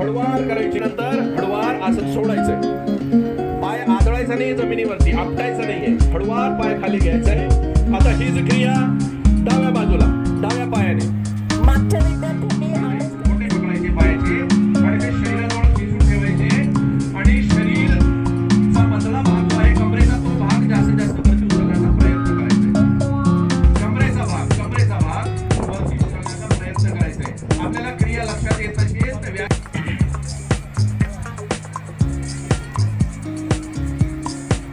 हळूवार करायची, नंतर हळूवार आसन सोडायचंय, पाय आदळायचा नाही जमिनीवरती, आपटायचं नाहीये, हळूवार पाय खाली घ्यायचंय. आता ही जी क्रिया डाव्या बाजूला डाव्या पायाने मागच्या विद्यार्थ्यांनी मोठे पकडायचे पायाचे आणि ते शरीराजवळ खेचून ठेवायचे आणि शरीरचा मधला भाग जो आहे कमरेचा तो भाग जास्तीत जास्त वरती उचलण्याचा प्रयत्न करायचा. कमरेचा भाग वरती उचलण्याचा प्रयत्न करायचा. आपल्याला क्रिया लक्षात येत नसेल तर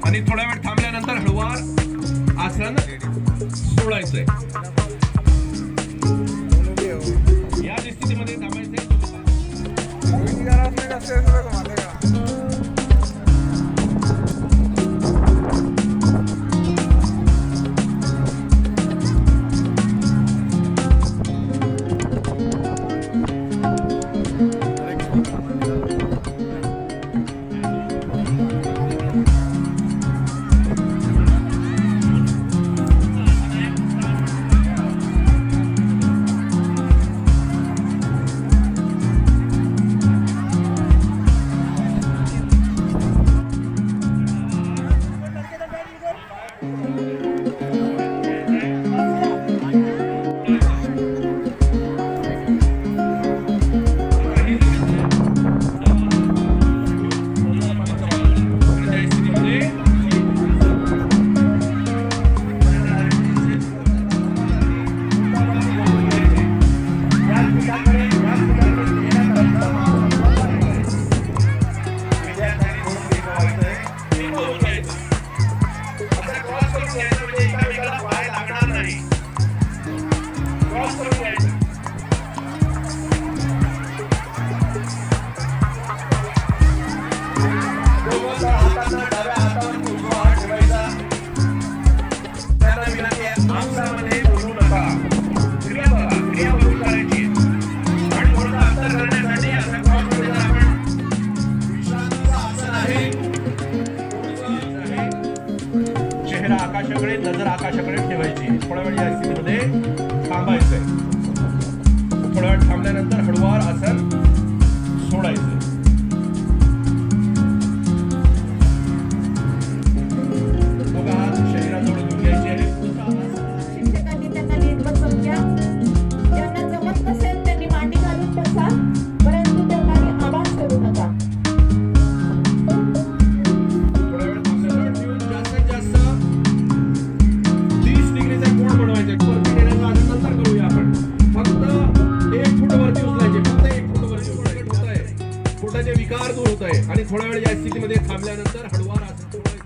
आणि थोडा वेळ थांबल्यानंतर हळूवार आसन सोडायचंय. या स्थितीमध्ये थांबायचंय. आकाशाकडे, नजर आकाशाकडे ठेवायची. थोड्या वेळ या स्थितीमध्ये थांबायचंय. थोड्या वेळ थांबल्यानंतर हळूवार आसन सोडायचंय. दोघं हात शरीराजवळ घेऊन घ्यायचे. शिक्षकांनी त्यांना नीट बसवून घ्या. ज्यांना जमत नसेल त्यांनी मांडी घालून बसा, परंतु त्यांना आवाज करू नका. थोड्या वेळ थांबल्यानंतर जास्तीत जास्त 30 डिग्रीचा कोन बनवायचा. वरती नेण्याचा आसन नंतर करूया आपण. फक्त 1 फूट वरती उचलायचे. फक्त 1 फूट वरती उचलायचे. होतंय पोटाचे विकार दूर होत आहे. आणि थोड्या वेळ या स्थितीमध्ये थांबल्यानंतर हळूवार आसन सोडायचं.